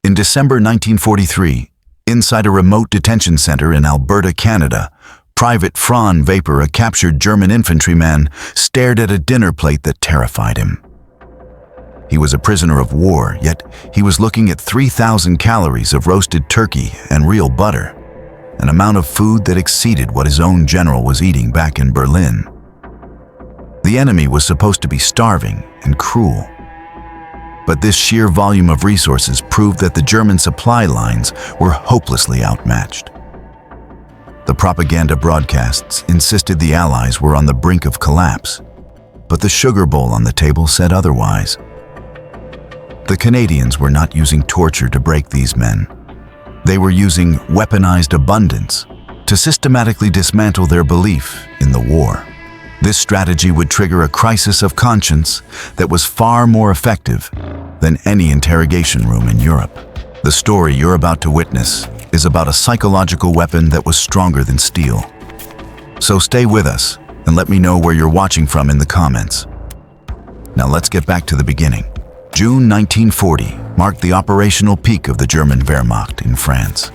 In December 1943, inside a remote detention center in Alberta, Canada, Private Franz Vapor, a captured German infantryman, stared at a dinner plate that terrified him. He was a prisoner of war, yet he was looking at 3,000 calories of roasted turkey and real butter, an amount of food that exceeded what his own general was eating back in Berlin. The enemy was supposed to be starving and cruel. But this sheer volume of resources proved that the German supply lines were hopelessly outmatched. The propaganda broadcasts insisted the Allies were on the brink of collapse, but the sugar bowl on the table said otherwise. The Canadians were not using torture to break these men. They were using weaponized abundance to systematically dismantle their belief in the war. This strategy would trigger a crisis of conscience that was far more effective than any interrogation room in Europe. The story you're about to witness is about a psychological weapon that was stronger than steel. So stay with us and let me know where you're watching from in the comments. Now let's get back to the beginning. June 1940 marked the operational peak of the German Wehrmacht in France.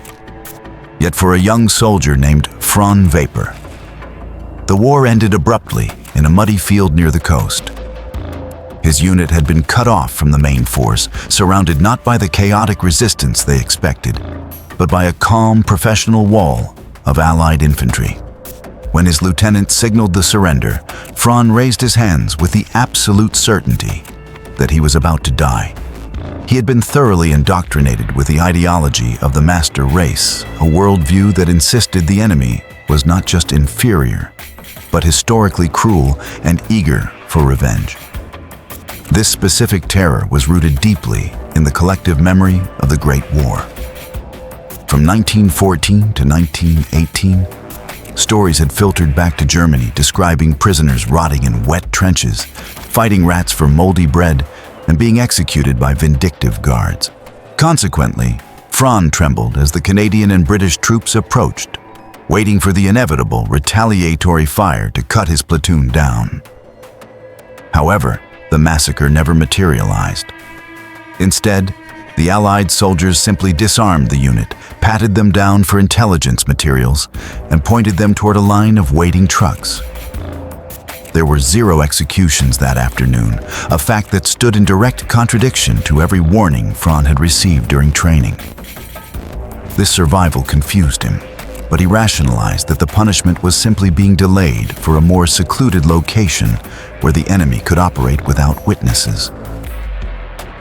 Yet for a young soldier named Franz Vapor, the war ended abruptly in a muddy field near the coast. His unit had been cut off from the main force, surrounded not by the chaotic resistance they expected, but by a calm, professional wall of Allied infantry. When his lieutenant signaled the surrender, Franz raised his hands with the absolute certainty that he was about to die. He had been thoroughly indoctrinated with the ideology of the master race, a worldview that insisted the enemy was not just inferior, but historically cruel and eager for revenge. This specific terror was rooted deeply in the collective memory of the Great War. From 1914 to 1918, stories had filtered back to Germany describing prisoners rotting in wet trenches, fighting rats for moldy bread, and being executed by vindictive guards. Consequently, Franz trembled as the Canadian and British troops approached, waiting for the inevitable retaliatory fire to cut his platoon down. However, the massacre never materialized. Instead, the Allied soldiers simply disarmed the unit, patted them down for intelligence materials, and pointed them toward a line of waiting trucks. There were 0 executions that afternoon, a fact that stood in direct contradiction to every warning Franz had received during training. This survival confused him, but he rationalized that the punishment was simply being delayed for a more secluded location where the enemy could operate without witnesses.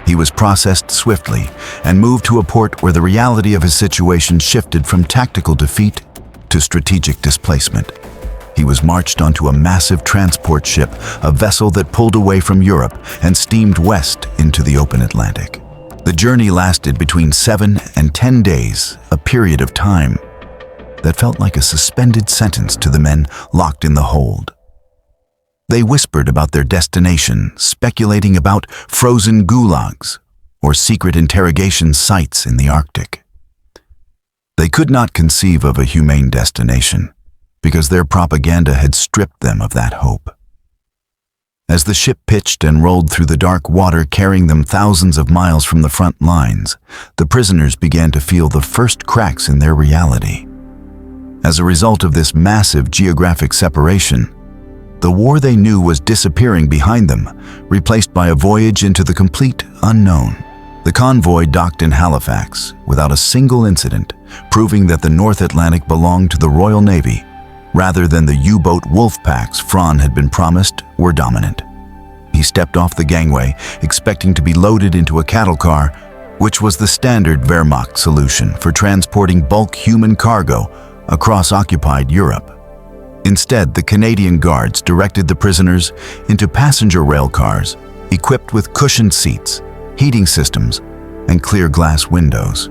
He was processed swiftly and moved to a port where the reality of his situation shifted from tactical defeat to strategic displacement. He was marched onto a massive transport ship, a vessel that pulled away from Europe and steamed west into the open Atlantic. The journey lasted between 7 and 10 days, a period of time that felt like a suspended sentence to the men locked in the hold. They whispered about their destination, speculating about frozen gulags or secret interrogation sites in the Arctic. They could not conceive of a humane destination because their propaganda had stripped them of that hope. As the ship pitched and rolled through the dark water carrying them thousands of miles from the front lines, the prisoners began to feel the first cracks in their reality. As a result of this massive geographic separation, the war they knew was disappearing behind them, replaced by a voyage into the complete unknown. The convoy docked in Halifax without a single incident, proving that the North Atlantic belonged to the Royal Navy, rather than the U-boat wolf packs Franz had been promised were dominant. He stepped off the gangway, expecting to be loaded into a cattle car, which was the standard Wehrmacht solution for transporting bulk human cargo across occupied Europe. Instead, the Canadian guards directed the prisoners into passenger rail cars equipped with cushioned seats, heating systems, and clear glass windows.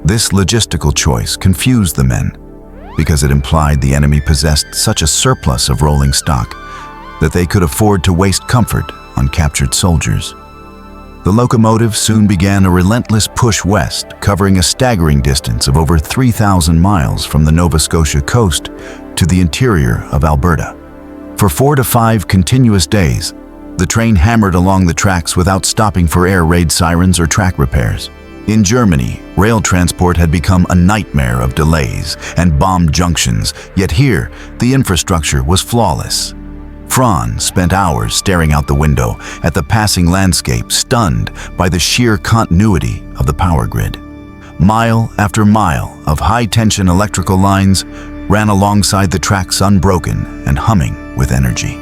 This logistical choice confused the men because it implied the enemy possessed such a surplus of rolling stock that they could afford to waste comfort on captured soldiers. The locomotive soon began a relentless push west, covering a staggering distance of over 3,000 miles from the Nova Scotia coast to the interior of Alberta. For 4 to 5 continuous days, the train hammered along the tracks without stopping for air raid sirens or track repairs. In Germany, rail transport had become a nightmare of delays and bombed junctions, yet here, the infrastructure was flawless. Franz spent hours staring out the window at the passing landscape, stunned by the sheer continuity of the power grid. Mile after mile of high-tension electrical lines ran alongside the tracks unbroken and humming with energy.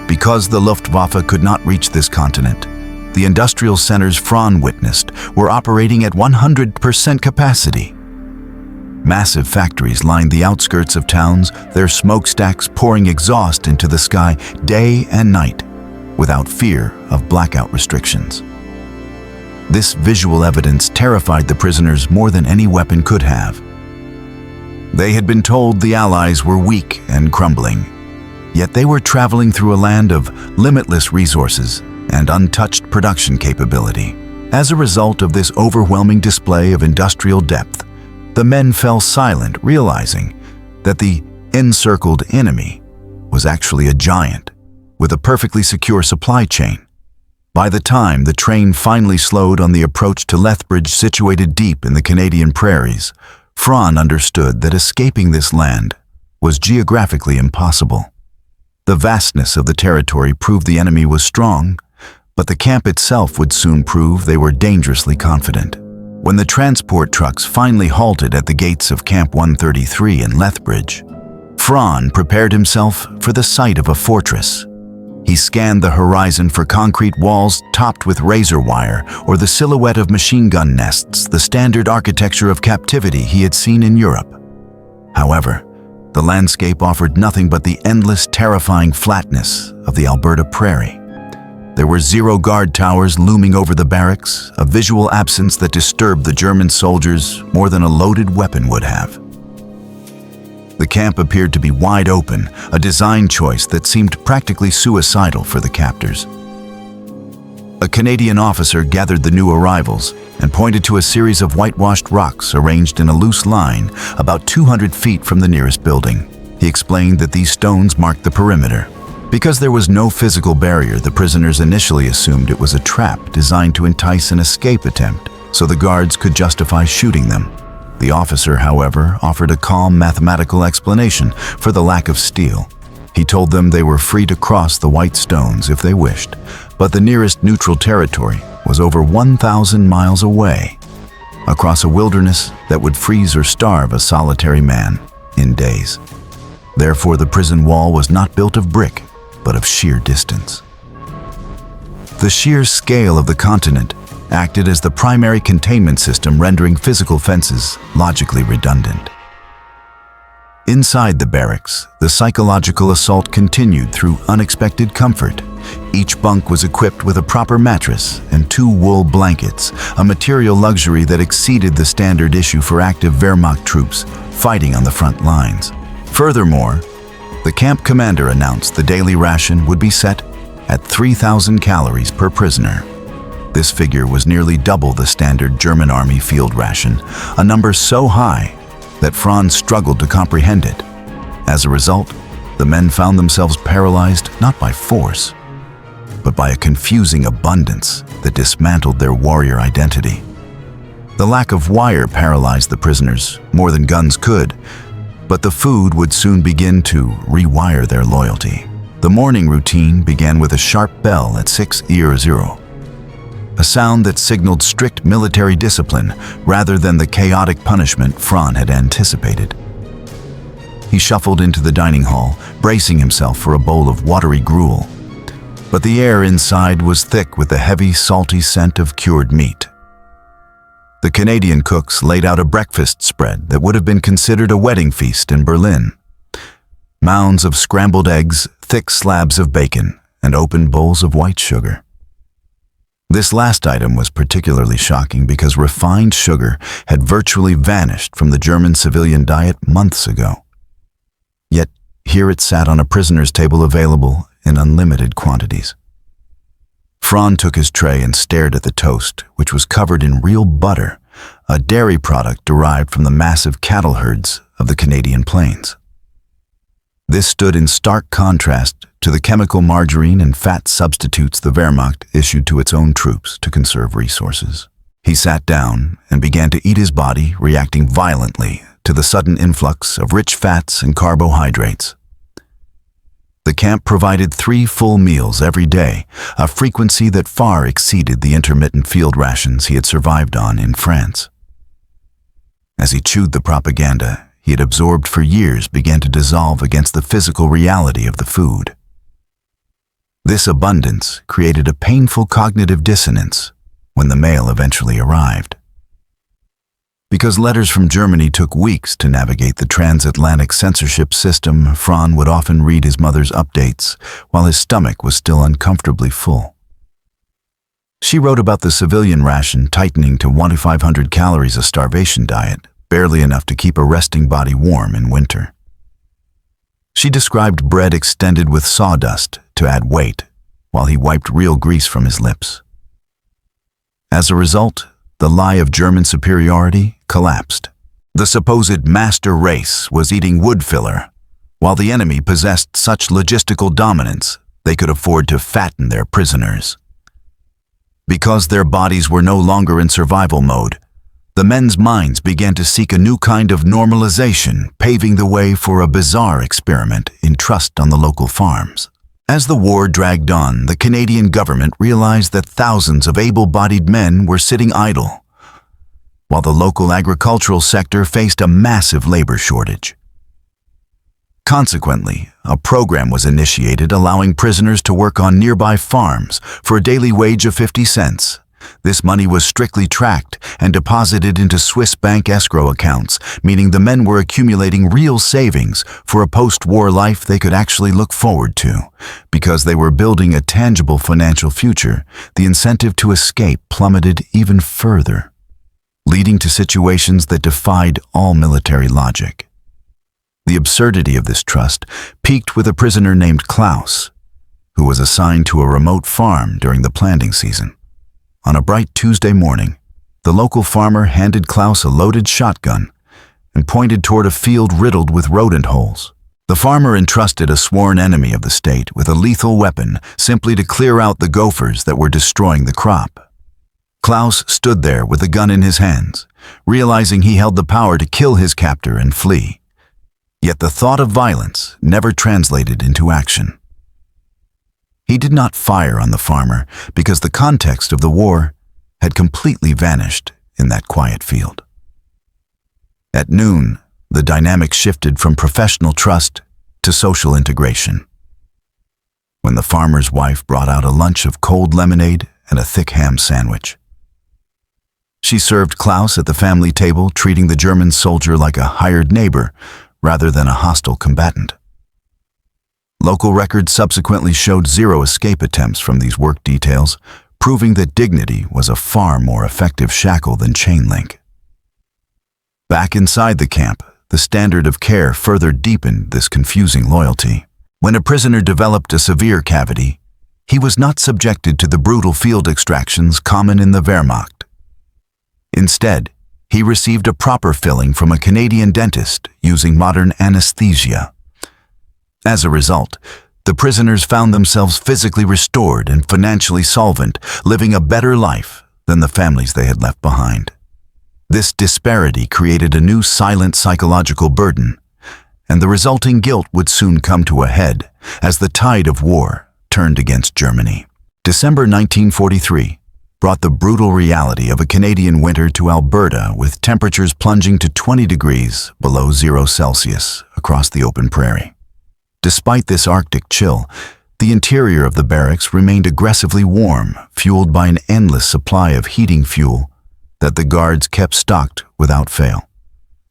Because the Luftwaffe could not reach this continent, the industrial centers Franz witnessed were operating at 100% capacity. Massive factories lined the outskirts of towns, their smokestacks pouring exhaust into the sky day and night, without fear of blackout restrictions. This visual evidence terrified the prisoners more than any weapon could have. They had been told the Allies were weak and crumbling, yet they were traveling through a land of limitless resources and untouched production capability. As a result of this overwhelming display of industrial depth, the men fell silent, realizing that the encircled enemy was actually a giant with a perfectly secure supply chain. By the time the train finally slowed on the approach to Lethbridge, situated deep in the Canadian prairies, Franz understood that escaping this land was geographically impossible. The vastness of the territory proved the enemy was strong, but the camp itself would soon prove they were dangerously confident. When the transport trucks finally halted at the gates of Camp 133 in Lethbridge, Franz prepared himself for the sight of a fortress. He scanned the horizon for concrete walls topped with razor wire or the silhouette of machine gun nests, the standard architecture of captivity he had seen in Europe. However, the landscape offered nothing but the endless, terrifying flatness of the Alberta prairie. There were 0 guard towers looming over the barracks, a visual absence that disturbed the German soldiers more than a loaded weapon would have. The camp appeared to be wide open, a design choice that seemed practically suicidal for the captors. A Canadian officer gathered the new arrivals and pointed to a series of whitewashed rocks arranged in a loose line about 200 feet from the nearest building. He explained that these stones marked the perimeter. Because there was no physical barrier, the prisoners initially assumed it was a trap designed to entice an escape attempt, so the guards could justify shooting them. The officer, however, offered a calm mathematical explanation for the lack of steel. He told them they were free to cross the white stones if they wished, but the nearest neutral territory was over 1,000 miles away, across a wilderness that would freeze or starve a solitary man in days. Therefore, the prison wall was not built of brick, but of sheer distance. The sheer scale of the continent acted as the primary containment system, rendering physical fences logically redundant. Inside the barracks, the psychological assault continued through unexpected comfort. Each bunk was equipped with a proper mattress and 2 wool blankets, a material luxury that exceeded the standard issue for active Wehrmacht troops fighting on the front lines. Furthermore, the camp commander announced the daily ration would be set at 3,000 calories per prisoner. This figure was nearly double the standard German army field ration, a number so high that Franz struggled to comprehend it. As a result, the men found themselves paralyzed not by force, but by a confusing abundance that dismantled their warrior identity. The lack of wire paralyzed the prisoners more than guns could, but the food would soon begin to rewire their loyalty. The morning routine began with a sharp bell at 6:00, a sound that signaled strict military discipline rather than the chaotic punishment Franz had anticipated. He shuffled into the dining hall, bracing himself for a bowl of watery gruel. But the air inside was thick with the heavy, salty scent of cured meat. The Canadian cooks laid out a breakfast spread that would have been considered a wedding feast in Berlin. Mounds of scrambled eggs, thick slabs of bacon, and open bowls of white sugar. This last item was particularly shocking because refined sugar had virtually vanished from the German civilian diet months ago. Yet here it sat on a prisoner's table, available in unlimited quantities. Franz took his tray and stared at the toast, which was covered in real butter, a dairy product derived from the massive cattle herds of the Canadian plains. This stood in stark contrast to the chemical margarine and fat substitutes the Wehrmacht issued to its own troops to conserve resources. He sat down and began to eat his body, reacting violently to the sudden influx of rich fats and carbohydrates. The camp provided 3 full meals every day, a frequency that far exceeded the intermittent field rations he had survived on in France. As he chewed the propaganda he had absorbed for years began to dissolve against the physical reality of the food. This abundance created a painful cognitive dissonance when the mail eventually arrived. Because letters from Germany took weeks to navigate the transatlantic censorship system, Fran would often read his mother's updates while his stomach was still uncomfortably full. She wrote about the civilian ration tightening to 1,500 calories a starvation diet, barely enough to keep a resting body warm in winter. She described bread extended with sawdust to add weight, while he wiped real grease from his lips. As a result, the lie of German superiority collapsed. The supposed master race was eating wood filler, while the enemy possessed such logistical dominance they could afford to fatten their prisoners. Because their bodies were no longer in survival mode, the men's minds began to seek a new kind of normalization, paving the way for a bizarre experiment in trust on the local farms. As the war dragged on, the Canadian government realized that thousands of able-bodied men were sitting idle, while the local agricultural sector faced a massive labor shortage. Consequently, a program was initiated allowing prisoners to work on nearby farms for a daily wage of 50 cents. This money was strictly tracked and deposited into Swiss bank escrow accounts, meaning the men were accumulating real savings for a post-war life they could actually look forward to. Because they were building a tangible financial future, the incentive to escape plummeted even further, leading to situations that defied all military logic. The absurdity of this trust peaked with a prisoner named Klaus, who was assigned to a remote farm during the planting season. On a bright Tuesday morning, the local farmer handed Klaus a loaded shotgun and pointed toward a field riddled with rodent holes. The farmer entrusted a sworn enemy of the state with a lethal weapon simply to clear out the gophers that were destroying the crop. Klaus stood there with the gun in his hands, realizing he held the power to kill his captor and flee. Yet the thought of violence never translated into action. He did not fire on the farmer because the context of the war had completely vanished in that quiet field. At noon, the dynamic shifted from professional trust to social integration. When the farmer's wife brought out a lunch of cold lemonade and a thick ham sandwich. She served Klaus at the family table, treating the German soldier like a hired neighbor rather than a hostile combatant. Local records subsequently showed 0 escape attempts from these work details, proving that dignity was a far more effective shackle than chain link. Back inside the camp, the standard of care further deepened this confusing loyalty. When a prisoner developed a severe cavity, he was not subjected to the brutal field extractions common in the Wehrmacht. Instead, he received a proper filling from a Canadian dentist using modern anesthesia. As a result, the prisoners found themselves physically restored and financially solvent, living a better life than the families they had left behind. This disparity created a new silent psychological burden, and the resulting guilt would soon come to a head as the tide of war turned against Germany. December 1943 brought the brutal reality of a Canadian winter to Alberta, with temperatures plunging to 20 degrees below 0 Celsius across the open prairie. Despite this Arctic chill, the interior of the barracks remained aggressively warm, fueled by an endless supply of heating fuel that the guards kept stocked without fail.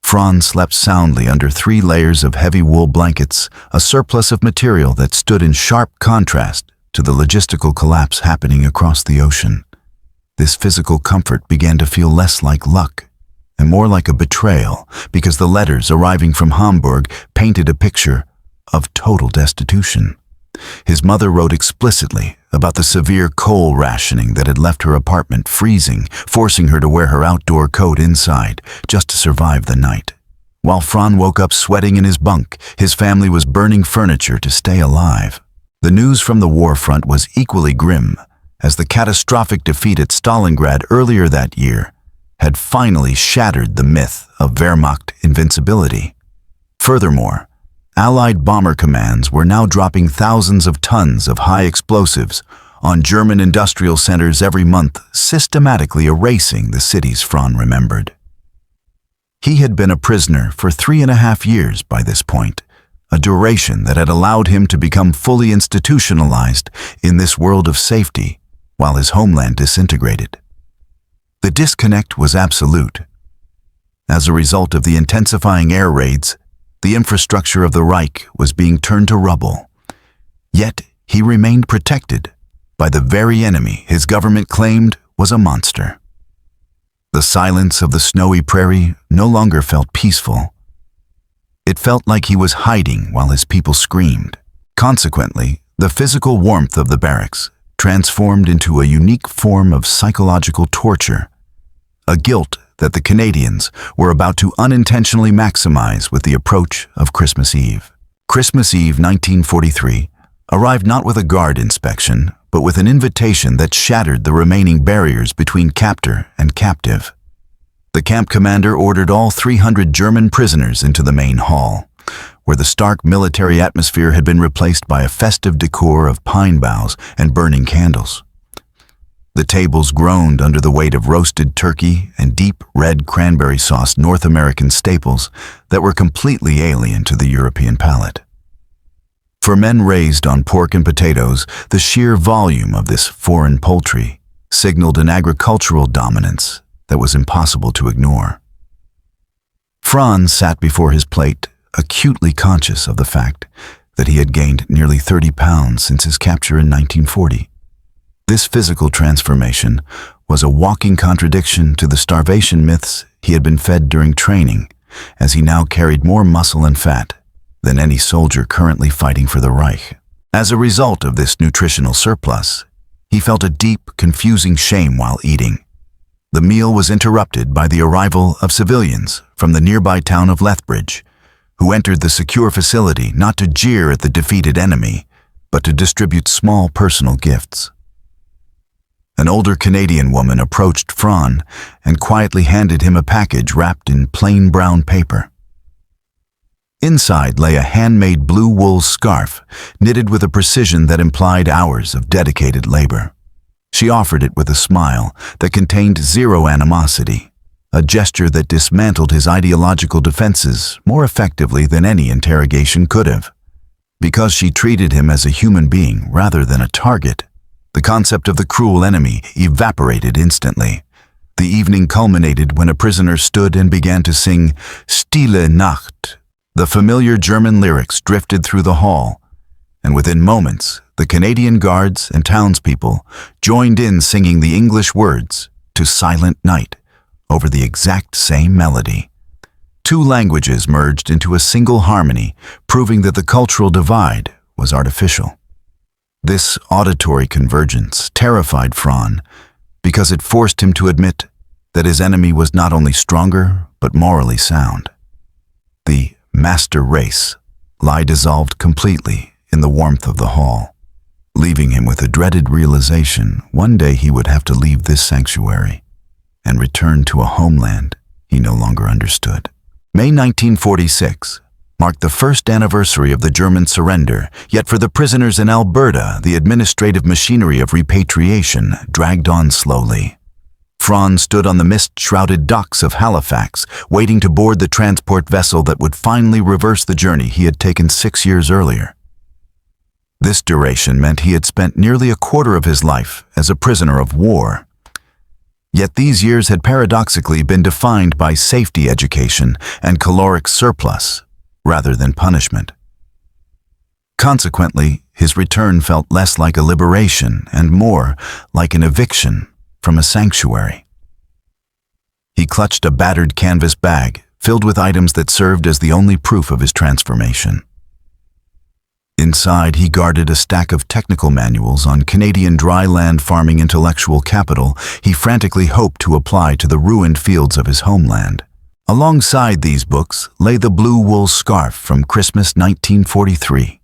Fran slept soundly under 3 layers of heavy wool blankets, a surplus of material that stood in sharp contrast to the logistical collapse happening across the ocean. This physical comfort began to feel less like luck and more like a betrayal, because the letters arriving from Hamburg painted a picture of total destitution. His mother wrote explicitly about the severe coal rationing that had left her apartment freezing, forcing her to wear her outdoor coat inside just to survive the night. While Fran woke up sweating in his bunk, his family was burning furniture to stay alive. The news from the war front was equally grim, as the catastrophic defeat at Stalingrad earlier that year had finally shattered the myth of Wehrmacht invincibility. Furthermore, Allied bomber commands were now dropping thousands of tons of high explosives on German industrial centers every month, systematically erasing the cities Franz remembered. He had been a prisoner for 3.5 years by this point, a duration that had allowed him to become fully institutionalized in this world of safety while his homeland disintegrated. The disconnect was absolute. As a result of the intensifying air raids, the infrastructure of the Reich was being turned to rubble. Yet he remained protected by the very enemy his government claimed was a monster. The silence of the snowy prairie no longer felt peaceful. It felt like he was hiding while his people screamed. Consequently, the physical warmth of the barracks transformed into a unique form of psychological torture, a guilt that the Canadians were about to unintentionally maximize with the approach of Christmas Eve. Christmas Eve 1943 arrived not with a guard inspection, but with an invitation that shattered the remaining barriers between captor and captive. The camp commander ordered all 300 German prisoners into the main hall, where the stark military atmosphere had been replaced by a festive decor of pine boughs and burning candles. The tables groaned under the weight of roasted turkey and deep red cranberry sauce North American staples that were completely alien to the European palate. For men raised on pork and potatoes, the sheer volume of this foreign poultry signaled an agricultural dominance that was impossible to ignore. Franz sat before his plate, acutely conscious of the fact that he had gained nearly 30 pounds since his capture in 1940. This physical transformation was a walking contradiction to the starvation myths he had been fed during training, as he now carried more muscle and fat than any soldier currently fighting for the Reich. As a result of this nutritional surplus, he felt a deep, confusing shame while eating. The meal was interrupted by the arrival of civilians from the nearby town of Lethbridge, who entered the secure facility not to jeer at the defeated enemy, but to distribute small personal gifts. An older Canadian woman approached Franz and quietly handed him a package wrapped in plain brown paper. Inside lay a handmade blue wool scarf knitted with a precision that implied hours of dedicated labor. She offered it with a smile that contained zero animosity, a gesture that dismantled his ideological defenses more effectively than any interrogation could have. Because she treated him as a human being rather than a target, the concept of the cruel enemy evaporated instantly. The evening culminated when a prisoner stood and began to sing Stille Nacht. The familiar German lyrics drifted through the hall, and within moments, the Canadian guards and townspeople joined in singing the English words to Silent Night over the exact same melody. Two languages merged into a single harmony, proving that the cultural divide was artificial. This auditory convergence terrified Franz because it forced him to admit that his enemy was not only stronger, but morally sound. The master race lie dissolved completely in the warmth of the hall, leaving him with a dreaded realization one day he would have to leave this sanctuary and return to a homeland he no longer understood. May 1946 marked the first anniversary of the German surrender, yet for the prisoners in Alberta, the administrative machinery of repatriation dragged on slowly. Franz stood on the mist-shrouded docks of Halifax, waiting to board the transport vessel that would finally reverse the journey he had taken 6 years earlier. This duration meant he had spent nearly a quarter of his life as a prisoner of war. Yet these years had paradoxically been defined by safety education and caloric surplus, rather than punishment. Consequently, his return felt less like a liberation and more like an eviction from a sanctuary. He clutched a battered canvas bag filled with items that served as the only proof of his transformation. Inside, he guarded a stack of technical manuals on Canadian dry land farming intellectual capital he frantically hoped to apply to the ruined fields of his homeland. Alongside these books lay the blue wool scarf from Christmas 1943,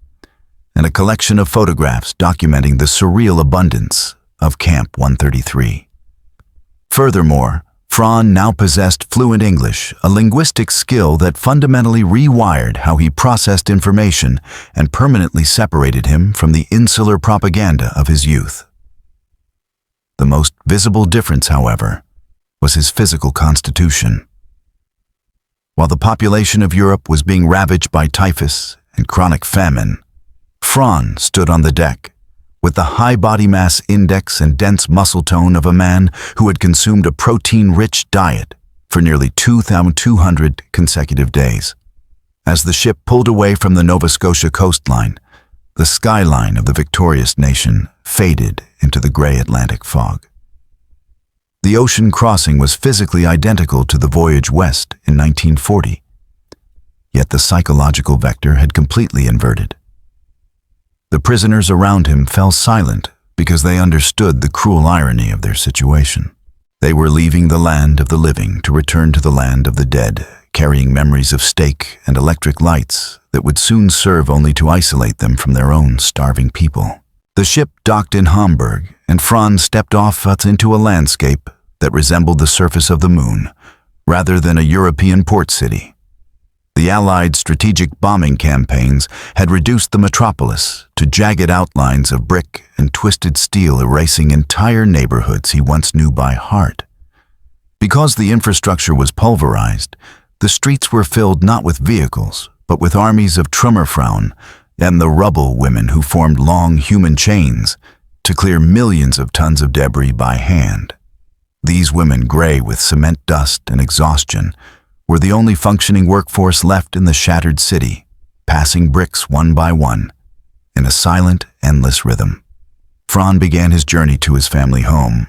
and a collection of photographs documenting the surreal abundance of Camp 133. Furthermore, Fran now possessed fluent English, a linguistic skill that fundamentally rewired how he processed information and permanently separated him from the insular propaganda of his youth. The most visible difference, however, was his physical constitution. While the population of Europe was being ravaged by typhus and chronic famine, Fran stood on the deck, with the high body mass index and dense muscle tone of a man who had consumed a protein-rich diet for nearly 2,200 consecutive days. As the ship pulled away from the Nova Scotia coastline, the skyline of the victorious nation faded into the gray Atlantic fog. The ocean crossing was physically identical to the voyage west in 1940, yet the psychological vector had completely inverted. The prisoners around him fell silent because they understood the cruel irony of their situation. They were leaving the land of the living to return to the land of the dead, carrying memories of steak and electric lights that would soon serve only to isolate them from their own starving people. The ship docked in Hamburg, and Fran stepped off into a landscape that resembled the surface of the moon, rather than a European port city. The Allied strategic bombing campaigns had reduced the metropolis to jagged outlines of brick and twisted steel, erasing entire neighborhoods he once knew by heart. Because the infrastructure was pulverized, the streets were filled not with vehicles, but with armies of Trümmerfrauen and the rubble women who formed long human chains to clear millions of tons of debris by hand. These women, gray with cement dust and exhaustion, were the only functioning workforce left in the shattered city, passing bricks one by one, in a silent, endless rhythm. Fran began his journey to his family home.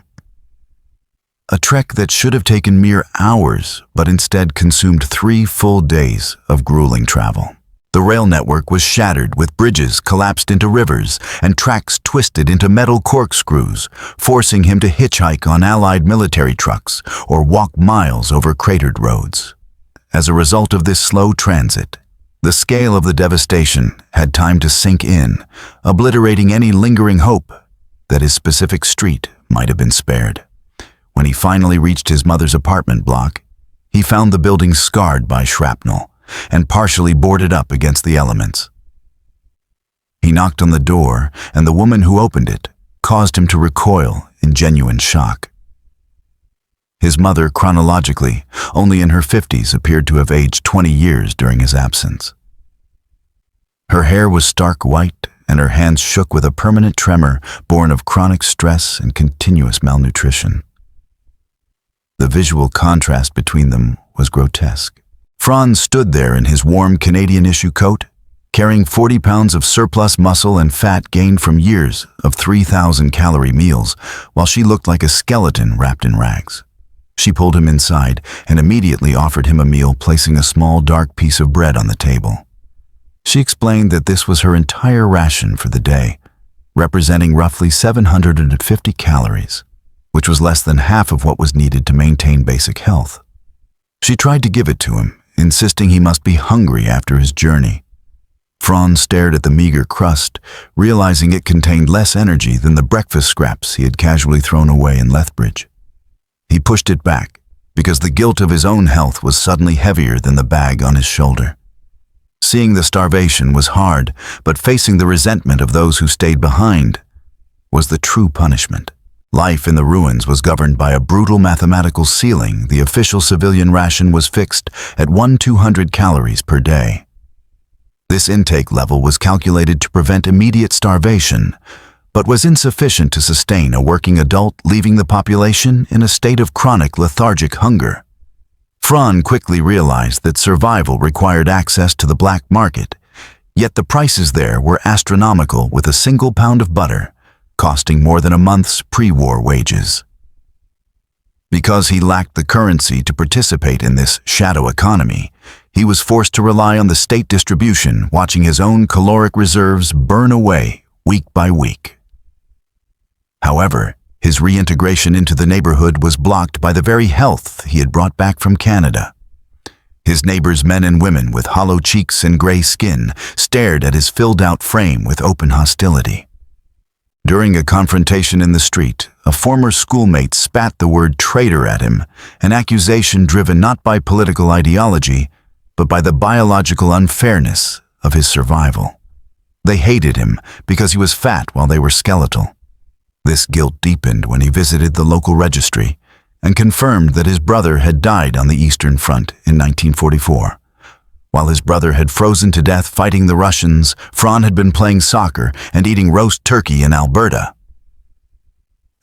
A trek that should have taken mere hours, but instead consumed 3 full days of grueling travel. The rail network was shattered, with bridges collapsed into rivers and tracks twisted into metal corkscrews, forcing him to hitchhike on Allied military trucks or walk miles over cratered roads. As a result of this slow transit, the scale of the devastation had time to sink in, obliterating any lingering hope that his specific street might have been spared. When he finally reached his mother's apartment block, he found the building scarred by shrapnel and partially boarded up against the elements. He knocked on the door, and the woman who opened it caused him to recoil in genuine shock. His mother, chronologically, only in her 50s, appeared to have aged 20 years during his absence. Her hair was stark white, and her hands shook with a permanent tremor born of chronic stress and continuous malnutrition. The visual contrast between them was grotesque. Fran stood there in his warm Canadian-issue coat, carrying 40 pounds of surplus muscle and fat gained from years of 3,000-calorie meals, while she looked like a skeleton wrapped in rags. She pulled him inside and immediately offered him a meal, placing a small dark piece of bread on the table. She explained that this was her entire ration for the day, representing roughly 750 calories, which was less than half of what was needed to maintain basic health. She tried to give it to him, insisting he must be hungry after his journey. Fran stared at the meager crust, realizing it contained less energy than the breakfast scraps he had casually thrown away in Lethbridge. He pushed it back, because the guilt of his own health was suddenly heavier than the bag on his shoulder. Seeing the starvation was hard, but facing the resentment of those who stayed behind was the true punishment. Life in the ruins was governed by a brutal mathematical ceiling. The official civilian ration was fixed at 1,200 calories per day. This intake level was calculated to prevent immediate starvation, but was insufficient to sustain a working adult, leaving the population in a state of chronic lethargic hunger. Fran quickly realized that survival required access to the black market, yet the prices there were astronomical, with a single pound of butter costing more than a month's pre-war wages. Because he lacked the currency to participate in this shadow economy, he was forced to rely on the state distribution, watching his own caloric reserves burn away week by week. However, his reintegration into the neighborhood was blocked by the very health he had brought back from Canada. His neighbors, men and women with hollow cheeks and gray skin, stared at his filled-out frame with open hostility. During a confrontation in the street, a former schoolmate spat the word traitor at him, an accusation driven not by political ideology, but by the biological unfairness of his survival. They hated him because he was fat while they were skeletal. This guilt deepened when he visited the local registry and confirmed that his brother had died on the Eastern Front in 1944. While his brother had frozen to death fighting the Russians, Fran had been playing soccer and eating roast turkey in Alberta.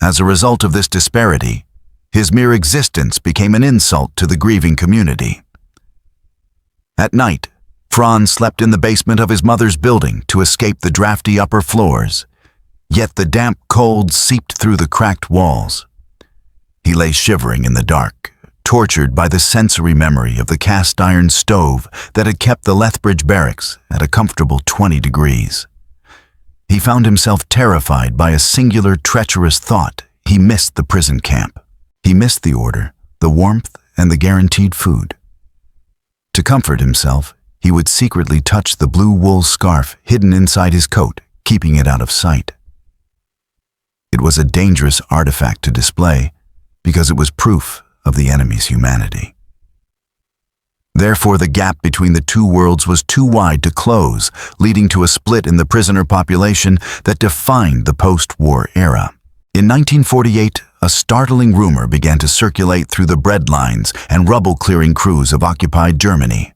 As a result of this disparity, his mere existence became an insult to the grieving community. At night, Fran slept in the basement of his mother's building to escape the drafty upper floors, yet the damp cold seeped through the cracked walls. He lay shivering in the dark, tortured by the sensory memory of the cast-iron stove that had kept the Lethbridge barracks at a comfortable 20 degrees. He found himself terrified by a singular treacherous thought. He missed the prison camp. He missed the order, the warmth, and the guaranteed food. To comfort himself, he would secretly touch the blue wool scarf hidden inside his coat, keeping it out of sight. It was a dangerous artifact to display because it was proof of the enemy's humanity. Therefore, the gap between the two worlds was too wide to close, leading to a split in the prisoner population that defined the post-war era. In 1948, a startling rumor began to circulate through the bread lines and rubble-clearing crews of occupied Germany.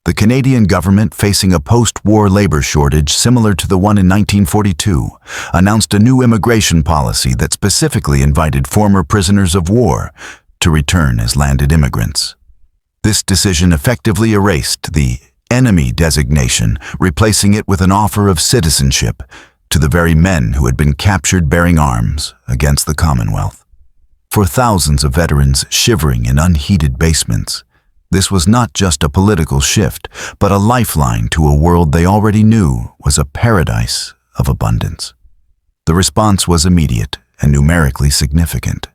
The Canadian government, facing a post-war labor shortage similar to the one in 1942, announced a new immigration policy that specifically invited former prisoners of war to return as landed immigrants. This decision effectively erased the enemy designation, replacing it with an offer of citizenship to the very men who had been captured bearing arms against the Commonwealth. For thousands of veterans shivering in unheated basements, this was not just a political shift, but a lifeline to a world they already knew was a paradise of abundance. The response was immediate and numerically significant.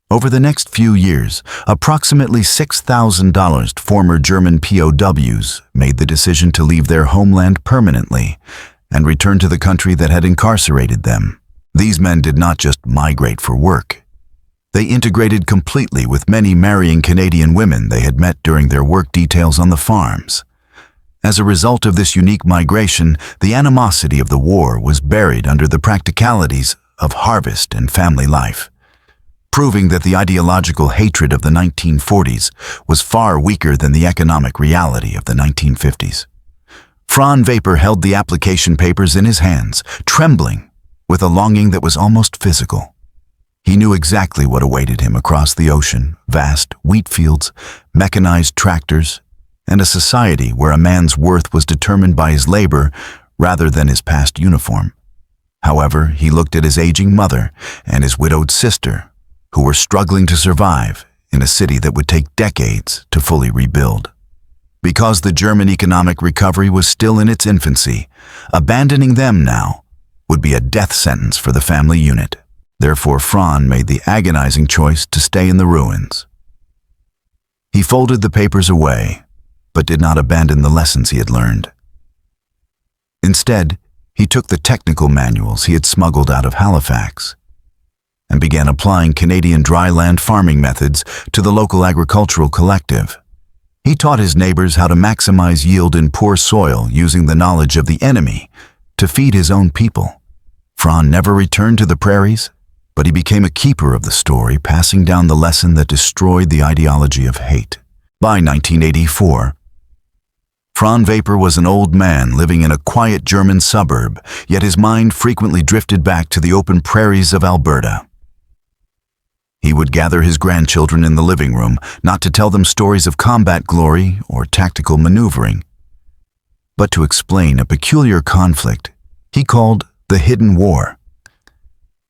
Over the next few years, approximately 6,000 former German POWs made the decision to leave their homeland permanently and return to the country that had incarcerated them. These men did not just migrate for work. They integrated completely with many marrying Canadian women they had met during their work details on the farms. As a result of this unique migration, the animosity of the war was buried under the practicalities of harvest and family life, proving that the ideological hatred of the 1940s was far weaker than the economic reality of the 1950s. Fran Vapor held the application papers in his hands, trembling with a longing that was almost physical. He knew exactly what awaited him across the ocean: vast wheat fields, mechanized tractors, and a society where a man's worth was determined by his labor rather than his past uniform. However, he looked at his aging mother and his widowed sister, who were struggling to survive in a city that would take decades to fully rebuild. Because the German economic recovery was still in its infancy, abandoning them now would be a death sentence for the family unit. Therefore, Fran made the agonizing choice to stay in the ruins. He folded the papers away, but did not abandon the lessons he had learned. Instead, he took the technical manuals he had smuggled out of Halifax and began applying Canadian dryland farming methods to the local agricultural collective. He taught his neighbors how to maximize yield in poor soil using the knowledge of the enemy to feed his own people. Fran never returned to the prairies, but he became a keeper of the story, passing down the lesson that destroyed the ideology of hate. By 1984, Fran Vapor was an old man living in a quiet German suburb, yet his mind frequently drifted back to the open prairies of Alberta. He would gather his grandchildren in the living room, not to tell them stories of combat glory or tactical maneuvering, but to explain a peculiar conflict he called the Hidden War.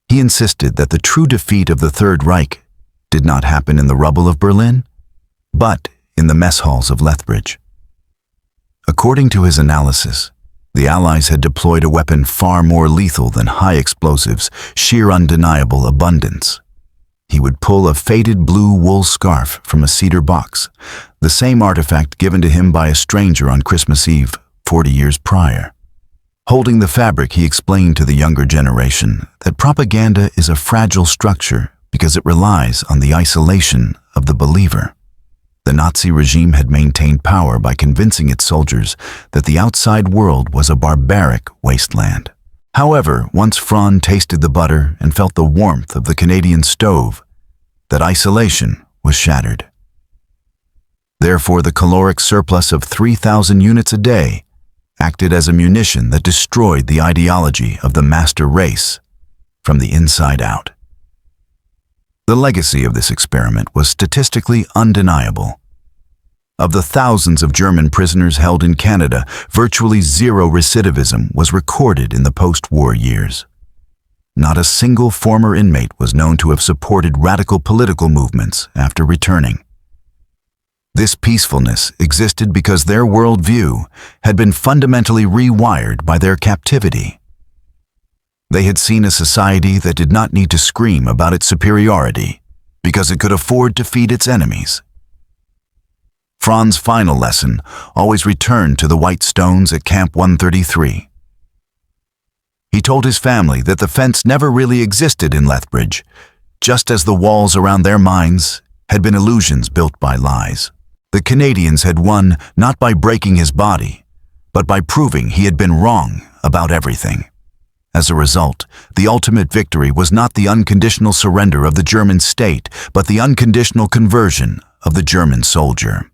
He insisted that the true defeat of the Third Reich did not happen in the rubble of Berlin, but in the mess halls of Lethbridge. According to his analysis, the Allies had deployed a weapon far more lethal than high explosives, sheer undeniable abundance. He would pull a faded blue wool scarf from a cedar box, the same artifact given to him by a stranger on Christmas Eve 40 years prior. Holding the fabric, he explained to the younger generation that propaganda is a fragile structure because it relies on the isolation of the believer. The Nazi regime had maintained power by convincing its soldiers that the outside world was a barbaric wasteland. However, once Franz tasted the butter and felt the warmth of the Canadian stove, that isolation was shattered. Therefore, the caloric surplus of 3,000 units a day acted as a munition that destroyed the ideology of the master race from the inside out. The legacy of this experiment was statistically undeniable. Of the thousands of German prisoners held in Canada, virtually zero recidivism was recorded in the post-war years. Not a single former inmate was known to have supported radical political movements after returning. This peacefulness existed because their worldview had been fundamentally rewired by their captivity. They had seen a society that did not need to scream about its superiority because it could afford to feed its enemies. Franz's final lesson always returned to the white stones at Camp 133. He told his family that the fence never really existed in Lethbridge, just as the walls around their minds had been illusions built by lies. The Canadians had won not by breaking his body, but by proving he had been wrong about everything. As a result, the ultimate victory was not the unconditional surrender of the German state, but the unconditional conversion of the German soldier.